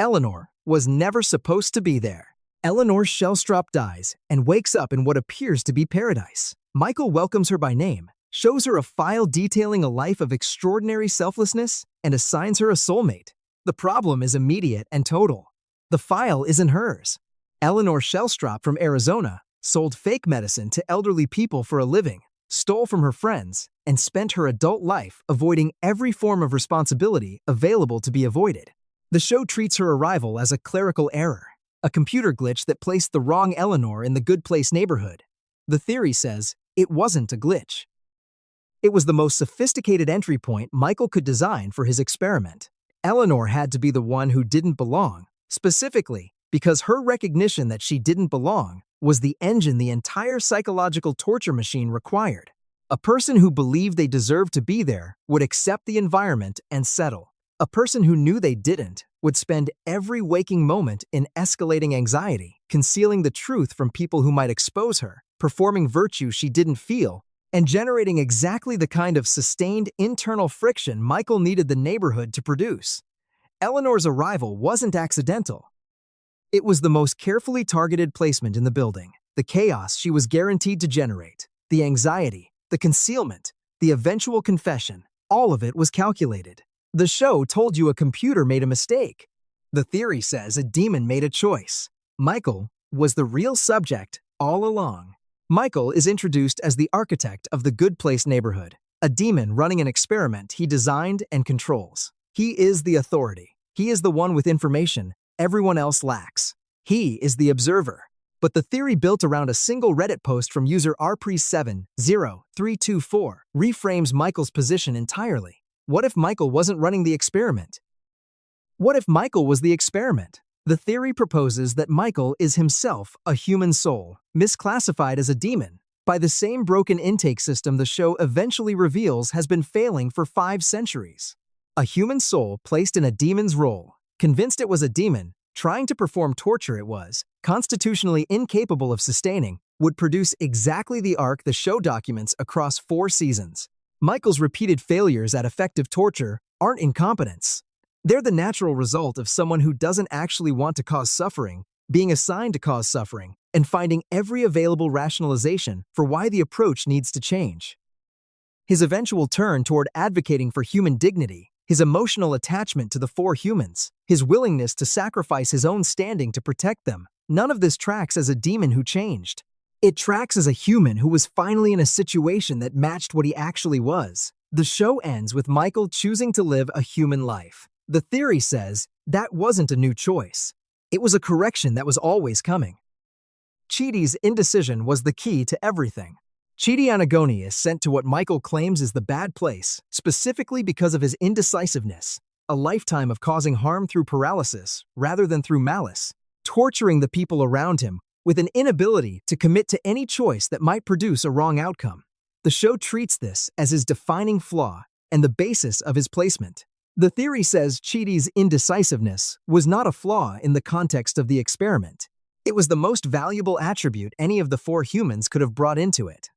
Eleanor was never supposed to be there. Eleanor Shellstrop dies and wakes up in what appears to be paradise. Michael welcomes her by name, shows her a file detailing a life of extraordinary selflessness, and assigns her a soulmate. The problem is immediate and total. The file isn't hers. Eleanor Shellstrop from Arizona sold fake medicine to elderly people for a living, stole from her friends, and spent her adult life avoiding every form of responsibility available to be avoided. The show treats her arrival as a clerical error, a computer glitch that placed the wrong Eleanor in the good place neighborhood. The theory says it wasn't a glitch. It was the most sophisticated entry point Michael could design for his experiment. Eleanor had to be the one who didn't belong, specifically because her recognition that she didn't belong was the engine the entire psychological torture machine required. A person who believed they deserved to be there would accept the environment and settle. A person who knew they didn't would spend every waking moment in escalating anxiety, concealing the truth from people who might expose her, performing virtue she didn't feel, and generating exactly the kind of sustained internal friction Michael needed the neighborhood to produce. Eleanor's arrival wasn't accidental. It was the most carefully targeted placement in the building. The chaos she was guaranteed to generate, the anxiety, the concealment, the eventual confession, all of it was calculated. The show told you a computer made a mistake. The theory says a demon made a choice. Michael was the real subject all along. Michael is introduced as the architect of the Good Place neighborhood, a demon running an experiment he designed and controls. He is the authority. He is the one with information everyone else lacks. He is the observer. But the theory built around a single Reddit post from user rpre70324 reframes Michael's position entirely. What if Michael wasn't running the experiment? What if Michael was the experiment? The theory proposes that Michael is himself a human soul, misclassified as a demon, by the same broken intake system the show eventually reveals has been failing for 5 centuries. A human soul placed in a demon's role, convinced it was a demon, trying to perform torture it was, constitutionally incapable of sustaining, would produce exactly the arc the show documents across 4 seasons. Michael's repeated failures at effective torture aren't incompetence. They're the natural result of someone who doesn't actually want to cause suffering, being assigned to cause suffering, and finding every available rationalization for why the approach needs to change. His eventual turn toward advocating for human dignity, his emotional attachment to the 4 humans, his willingness to sacrifice his own standing to protect them, none of this tracks as a demon who changed. It tracks as a human who was finally in a situation that matched what he actually was. The show ends with Michael choosing to live a human life. The theory says that wasn't a new choice. It was a correction that was always coming. Chidi's indecision was the key to everything. Chidi Anagoni is sent to what Michael claims is the bad place, specifically because of his indecisiveness, a lifetime of causing harm through paralysis rather than through malice, torturing the people around him with an inability to commit to any choice that might produce a wrong outcome. The show treats this as his defining flaw and the basis of his placement. The theory says Chidi's indecisiveness was not a flaw in the context of the experiment. It was the most valuable attribute any of the 4 humans could have brought into it.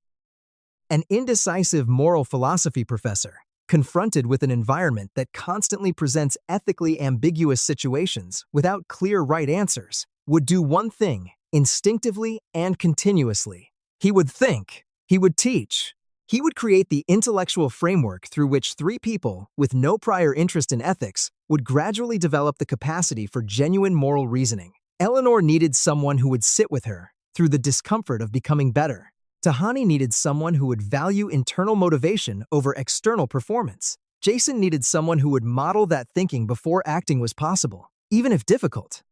An indecisive moral philosophy professor, confronted with an environment that constantly presents ethically ambiguous situations without clear right answers, would do one thing instinctively and continuously. He would think. He would teach. He would create the intellectual framework through which 3 people with no prior interest in ethics would gradually develop the capacity for genuine moral reasoning. Eleanor needed someone who would sit with her through the discomfort of becoming better. Tahani needed someone who would value internal motivation over external performance. Jason needed someone who would model that thinking before acting was possible, even if difficult.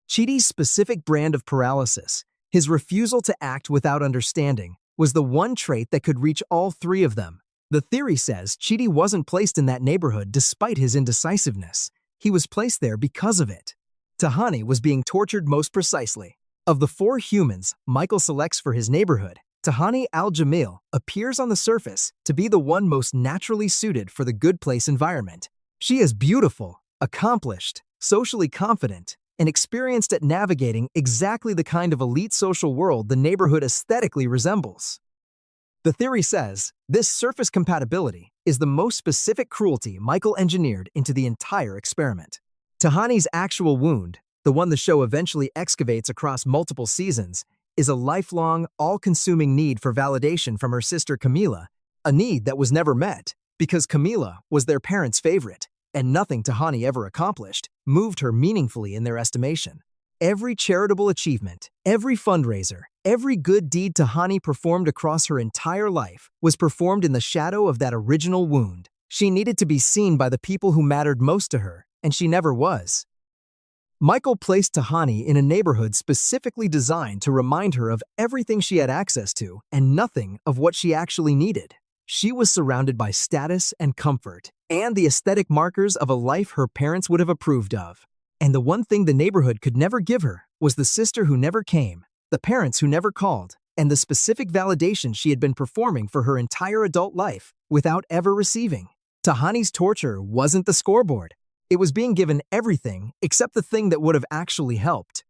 Chidi's specific brand of paralysis, his refusal to act without understanding, was the one trait that could reach all 3 of them. The theory says Chidi wasn't placed in that neighborhood despite his indecisiveness. He was placed there because of it. Tahani was being tortured most precisely. Of the 4 humans Michael selects for his neighborhood, Tahani Al-Jamil appears on the surface to be the one most naturally suited for the Good Place environment. She is beautiful, accomplished, socially confident, and experienced at navigating exactly the kind of elite social world the neighborhood aesthetically resembles. The theory says this surface compatibility is the most specific cruelty Michael engineered into the entire experiment. Tahani's actual wound, the one the show eventually excavates across multiple seasons, is a lifelong, all-consuming need for validation from her sister Camila, a need that was never met because Camila was their parents' favorite, and nothing Tahani ever accomplished moved her meaningfully in their estimation. Every charitable achievement, every fundraiser, every good deed Tahani performed across her entire life was performed in the shadow of that original wound. She needed to be seen by the people who mattered most to her, and she never was. Michael placed Tahani in a neighborhood specifically designed to remind her of everything she had access to and nothing of what she actually needed. She was surrounded by status and comfort, and the aesthetic markers of a life her parents would have approved of. And the one thing the neighborhood could never give her was the sister who never came, the parents who never called, and the specific validation she had been performing for her entire adult life without ever receiving. Tahani's torture wasn't the scoreboard. It was being given everything except the thing that would have actually helped.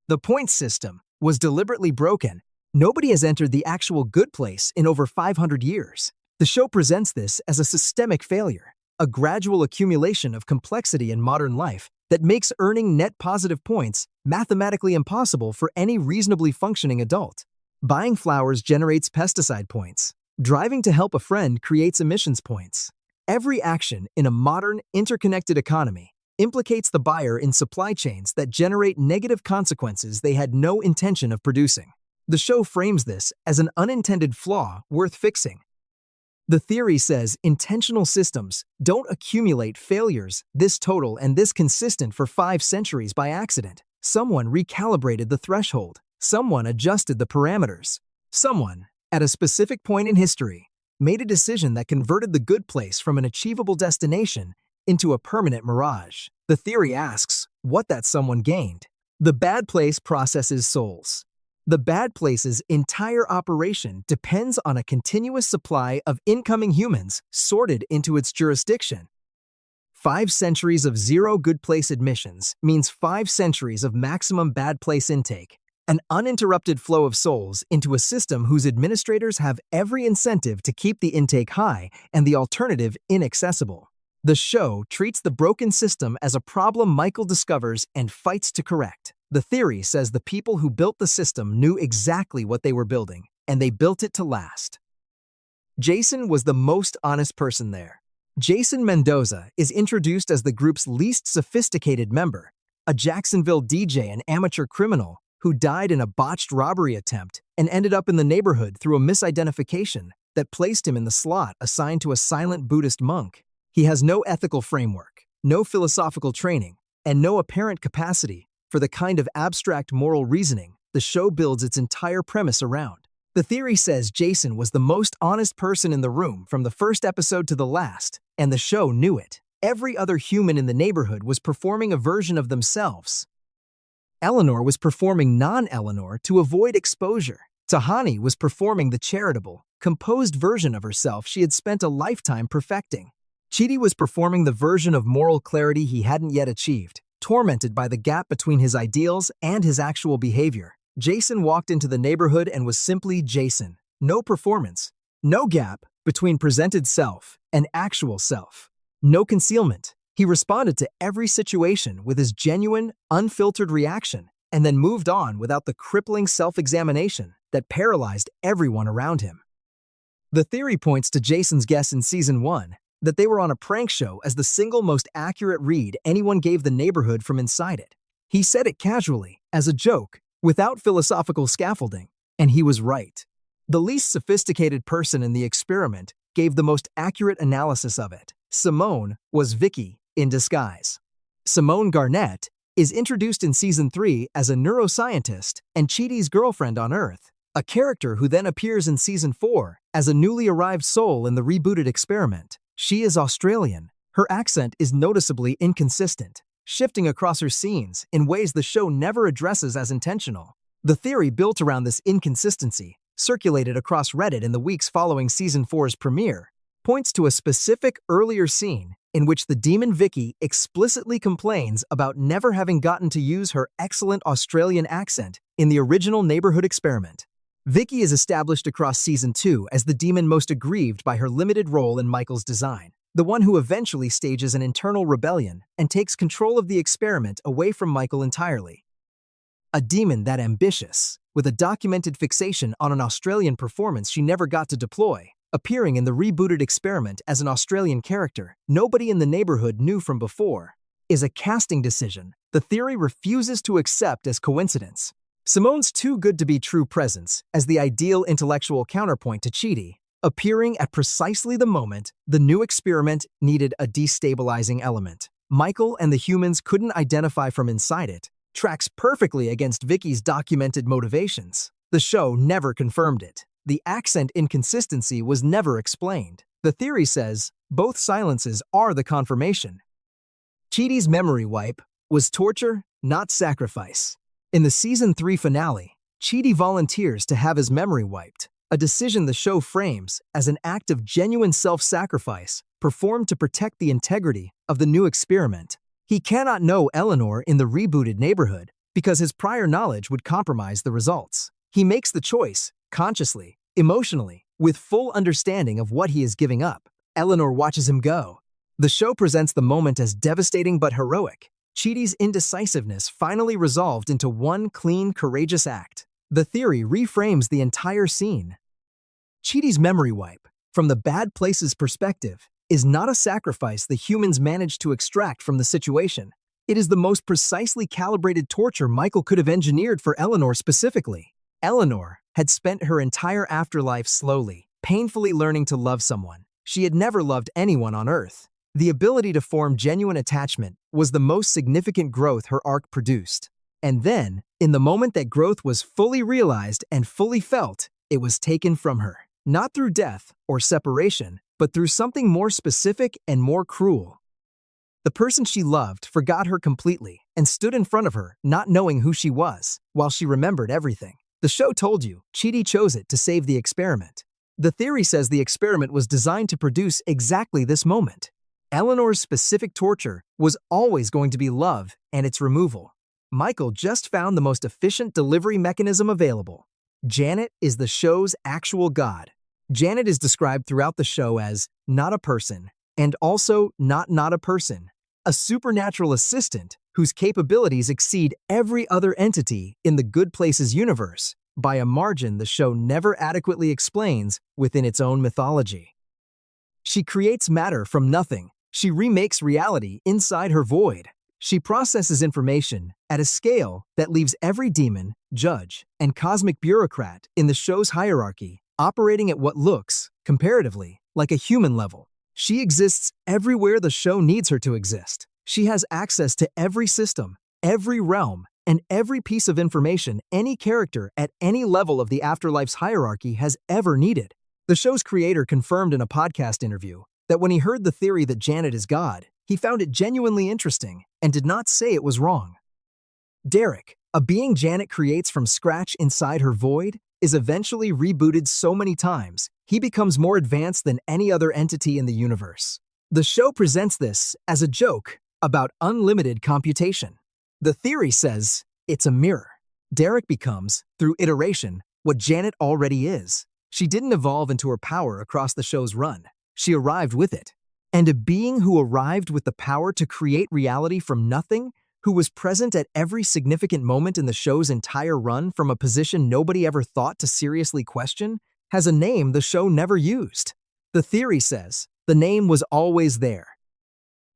The points system was deliberately broken. Nobody has entered the actual good place in over 500 years. The show presents this as a systemic failure, a gradual accumulation of complexity in modern life that makes earning net positive points mathematically impossible for any reasonably functioning adult. Buying flowers generates pesticide points. Driving to help a friend creates emissions points. Every action in a modern, interconnected economy implicates the buyer in supply chains that generate negative consequences they had no intention of producing. The show frames this as an unintended flaw worth fixing. The theory says intentional systems don't accumulate failures this total and this consistent for 5 centuries by accident. Someone recalibrated the threshold. Someone adjusted the parameters. Someone, at a specific point in history, made a decision that converted the good place from an achievable destination into a permanent mirage. The theory asks what that someone gained. The bad place processes souls. The bad place's entire operation depends on a continuous supply of incoming humans sorted into its jurisdiction. 5 centuries of zero good place admissions means 5 centuries of maximum bad place intake, an uninterrupted flow of souls into a system whose administrators have every incentive to keep the intake high and the alternative inaccessible. The show treats the broken system as a problem Michael discovers and fights to correct. The theory says the people who built the system knew exactly what they were building, and they built it to last. Jason was the most honest person there. Jason Mendoza is introduced as the group's least sophisticated member, a Jacksonville DJ and amateur criminal who died in a botched robbery attempt and ended up in the neighborhood through a misidentification that placed him in the slot assigned to a silent Buddhist monk. He has no ethical framework, no philosophical training, and no apparent capacity for the kind of abstract moral reasoning the show builds its entire premise around. The theory says Jason was the most honest person in the room from the first episode to the last, and the show knew it. Every other human in the neighborhood was performing a version of themselves. Eleanor was performing non-Eleanor to avoid exposure. Tahani was performing the charitable, composed version of herself she had spent a lifetime perfecting. Chidi was performing the version of moral clarity he hadn't yet achieved, tormented by the gap between his ideals and his actual behavior. Jason walked into the neighborhood and was simply Jason. No performance. No gap between presented self and actual self. No concealment. He responded to every situation with his genuine, unfiltered reaction, and then moved on without the crippling self-examination that paralyzed everyone around him. The theory points to Jason's guess in Season 1 that they were on a prank show as the single most accurate read anyone gave the neighborhood from inside it. He said it casually, as a joke, without philosophical scaffolding, and he was right. The least sophisticated person in the experiment gave the most accurate analysis of it. Simone was Vicky in disguise. Simone Garnett is introduced in Season 3 as a neuroscientist and Chidi's girlfriend on Earth, a character who then appears in Season 4 as a newly arrived soul in the rebooted experiment. She is Australian. Her accent is noticeably inconsistent, shifting across her scenes in ways the show never addresses as intentional. The theory built around this inconsistency, circulated across Reddit in the weeks following Season 4's premiere, points to a specific earlier scene in which the demon Vicky explicitly complains about never having gotten to use her excellent Australian accent in the original neighborhood experiment. Vicky is established across Season 2 as the demon most aggrieved by her limited role in Michael's design. the one who eventually stages an internal rebellion and takes control of the experiment away from Michael entirely. A demon that ambitious, with a documented fixation on an Australian performance she never got to deploy, appearing in the rebooted experiment as an Australian character nobody in the neighborhood knew from before, is a casting decision the theory refuses to accept as coincidence. Simone's too good to be true presence as the ideal intellectual counterpoint to Chidi, appearing at precisely the moment the new experiment needed a destabilizing element Michael and the humans couldn't identify from inside it, tracks perfectly against Vicky's documented motivations. The show never confirmed it. The accent inconsistency was never explained. The theory says both silences are the confirmation. Chidi's memory wipe was torture, not sacrifice. In the Season 3 finale, Chidi volunteers to have his memory wiped, a decision the show frames as an act of genuine self-sacrifice performed to protect the integrity of the new experiment. He cannot know Eleanor in the rebooted neighborhood because his prior knowledge would compromise the results. He makes the choice, consciously, emotionally, with full understanding of what he is giving up. Eleanor watches him go. The show presents the moment as devastating but heroic. Chidi's indecisiveness finally resolved into one clean, courageous act. The theory reframes the entire scene. Chidi's memory wipe, from the bad place's perspective, is not a sacrifice the humans managed to extract from the situation. It is the most precisely calibrated torture Michael could have engineered for Eleanor specifically. Eleanor had spent her entire afterlife slowly, painfully learning to love someone. She had never loved anyone on Earth. The ability to form genuine attachment was the most significant growth her arc produced. And then, in the moment that growth was fully realized and fully felt, it was taken from her. Not through death or separation, but through something more specific and more cruel. The person she loved forgot her completely and stood in front of her, not knowing who she was, while she remembered everything. The show told you, Chidi chose it to save the experiment. The theory says the experiment was designed to produce exactly this moment. Eleanor's specific torture was always going to be love and its removal. Michael just found the most efficient delivery mechanism available. Janet is the show's actual god. Janet is described throughout the show as not a person, and also not a person, a supernatural assistant whose capabilities exceed every other entity in the Good Places universe by a margin the show never adequately explains within its own mythology. She creates matter from nothing. She remakes reality inside her void. She processes information at a scale that leaves every demon, judge, and cosmic bureaucrat in the show's hierarchy operating at what looks, comparatively, like a human level. She exists everywhere the show needs her to exist. She has access to every system, every realm, and every piece of information any character at any level of the afterlife's hierarchy has ever needed. The show's creator confirmed in a podcast interview that when he heard the theory that Janet is God, he found it genuinely interesting and did not say it was wrong. Derek, a being Janet creates from scratch inside her void, is eventually rebooted so many times, he becomes more advanced than any other entity in the universe. The show presents this as a joke about unlimited computation. The theory says it's a mirror. Derek becomes, through iteration, what Janet already is. She didn't evolve into her power across the show's run. She arrived with it. And a being who arrived with the power to create reality from nothing, who was present at every significant moment in the show's entire run from a position nobody ever thought to seriously question, has a name the show never used. The theory says the name was always there.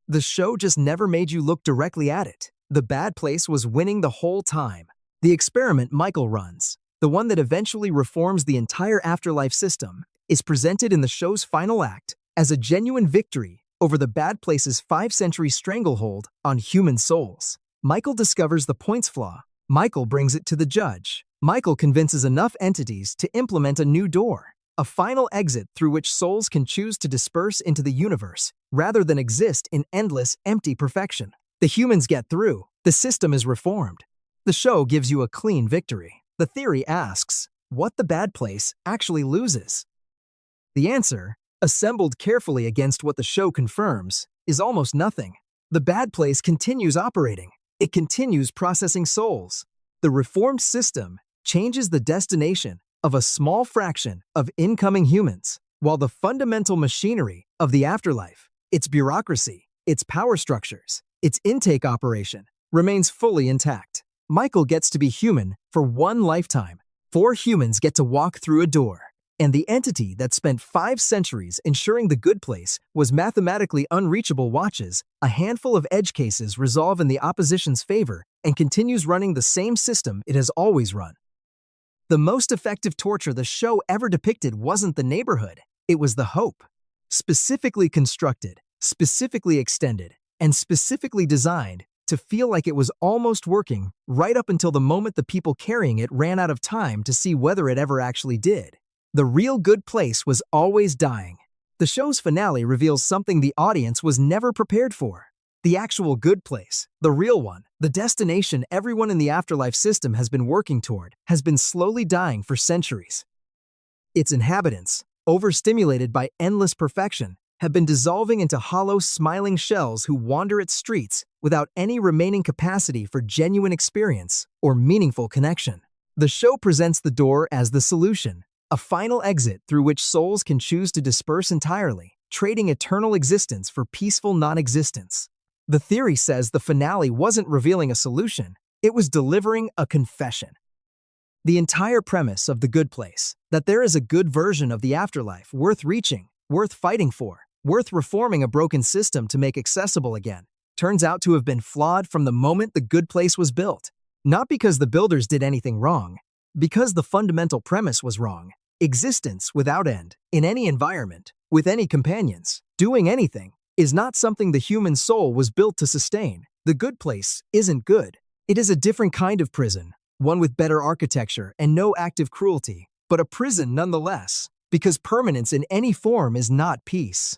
The show just never made you look directly at it. The bad place was winning the whole time. The experiment Michael runs, the one that eventually reforms the entire afterlife system, is presented in the show's final act as a genuine victory over the bad place's 5-century stranglehold on human souls. Michael discovers the points flaw. Michael brings it to the judge. Michael convinces enough entities to implement a new door, a final exit through which souls can choose to disperse into the universe rather than exist in endless, empty perfection. The humans get through. The system is reformed. The show gives you a clean victory. The theory asks what the bad place actually loses. The answer, assembled carefully against what the show confirms, is almost nothing. The bad place continues operating. It continues processing souls. The reformed system changes the destination of a small fraction of incoming humans, while the fundamental machinery of the afterlife its bureaucracy, its power structures, its intake operation remains fully intact. Michael gets to be human for one lifetime. 4 humans get to walk through a door. And the entity that spent 5 centuries ensuring the good place was mathematically unreachable watches a handful of edge cases resolve in the opposition's favor and continues running the same system it has always run. The most effective torture the show ever depicted wasn't the neighborhood, it was the hope. Specifically constructed, specifically extended, and specifically designed to feel like it was almost working right up until the moment the people carrying it ran out of time to see whether it ever actually did. The real good place was always dying. The show's finale reveals something the audience was never prepared for. The actual good place, the real one, the destination everyone in the afterlife system has been working toward, has been slowly dying for centuries. Its inhabitants, overstimulated by endless perfection, have been dissolving into hollow, smiling shells who wander its streets without any remaining capacity for genuine experience or meaningful connection. The show presents the door as the solution, a final exit through which souls can choose to disperse entirely, trading eternal existence for peaceful non-existence. The theory says the finale wasn't revealing a solution, it was delivering a confession. The entire premise of The Good Place, that there is a good version of the afterlife worth reaching, worth fighting for, worth reforming a broken system to make accessible again, turns out to have been flawed from the moment The Good Place was built. Not because the builders did anything wrong, because the fundamental premise was wrong. Existence without end, in any environment, with any companions, doing anything, is not something the human soul was built to sustain. The Good Place isn't good. It is a different kind of prison, one with better architecture and no active cruelty, but a prison nonetheless, because permanence in any form is not peace.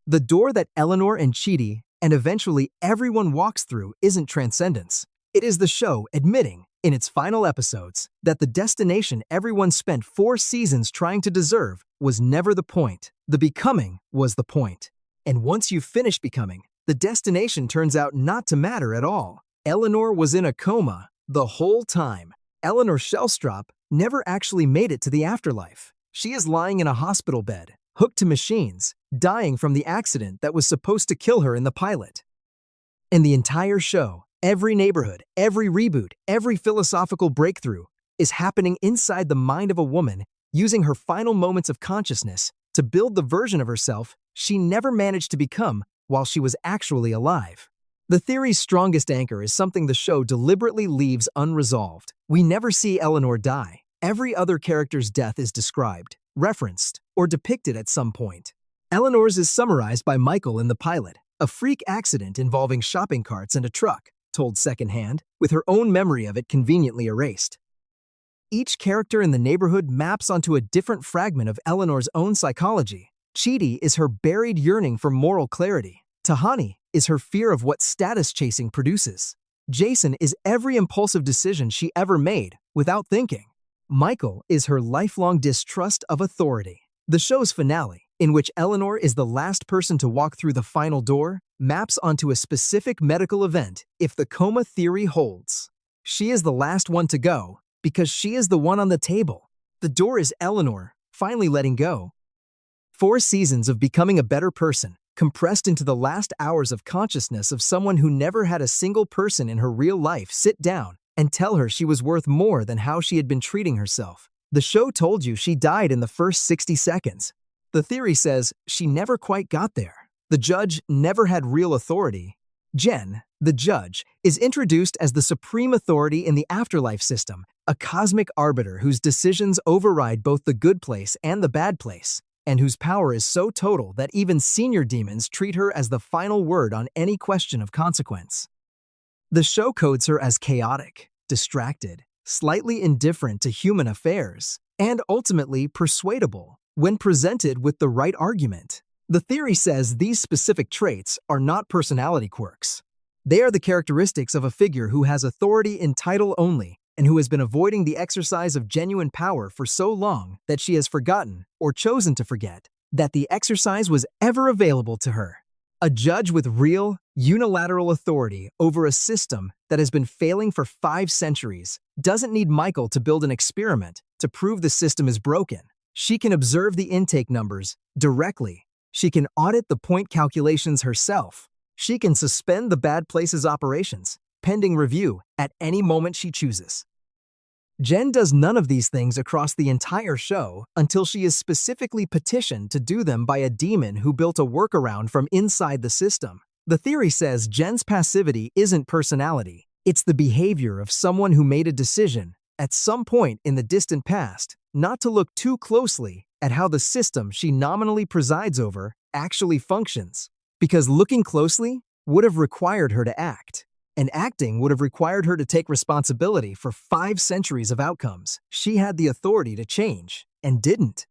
The door that Eleanor and Chidi, and eventually everyone walks through, isn't transcendence. It is the show admitting, in its final episodes, that the destination everyone spent 4 seasons trying to deserve was never the point. The becoming was the point. And once you've finished becoming, the destination turns out not to matter at all. Eleanor was in a coma the whole time. Eleanor Shellstrop never actually made it to the afterlife. She is lying in a hospital bed, hooked to machines, dying from the accident that was supposed to kill her in the pilot. And the entire show, every neighborhood, every reboot, every philosophical breakthrough is happening inside the mind of a woman using her final moments of consciousness to build the version of herself she never managed to become while she was actually alive. The theory's strongest anchor is something the show deliberately leaves unresolved. We never see Eleanor die. Every other character's death is described, referenced, or depicted at some point. Eleanor's is summarized by Michael in the pilot, a freak accident involving shopping carts and a truck, told secondhand, with her own memory of it conveniently erased. Each character in the neighborhood maps onto a different fragment of Eleanor's own psychology. Chidi is her buried yearning for moral clarity. Tahani is her fear of what status chasing produces. Jason is every impulsive decision she ever made without thinking. Michael is her lifelong distrust of authority. The show's finale, in which Eleanor is the last person to walk through the final door, maps onto a specific medical event if the coma theory holds. She is the last one to go because she is the one on the table. The door is Eleanor, finally letting go. 4 seasons of becoming a better person, compressed into the last hours of consciousness of someone who never had a single person in her real life sit down and tell her she was worth more than how she had been treating herself. The show told you she died in the first 60 seconds. The theory says she never quite got there. The judge never had real authority. Jen, the judge, is introduced as the supreme authority in the afterlife system, a cosmic arbiter whose decisions override both the good place and the bad place, and whose power is so total that even senior demons treat her as the final word on any question of consequence. The show codes her as chaotic, distracted, slightly indifferent to human affairs, and ultimately persuadable when presented with the right argument. The theory says these specific traits are not personality quirks. They are the characteristics of a figure who has authority in title only and who has been avoiding the exercise of genuine power for so long that she has forgotten, or chosen to forget, that the exercise was ever available to her. A judge with real, unilateral authority over a system that has been failing for 5 centuries doesn't need Michael to build an experiment to prove the system is broken. She can observe the intake numbers directly She can audit the point calculations herself. She can suspend the bad places operations, pending review, at any moment she chooses. Jen does none of these things across the entire show until she is specifically petitioned to do them by a demon who built a workaround from inside the system. The theory says Jen's passivity isn't personality. It's the behavior of someone who made a decision, at some point in the distant past, not to look too closely at how the system she nominally presides over actually functions. Because looking closely would have required her to act. And acting would have required her to take responsibility for 5 centuries of outcomes she had the authority to change, and didn't.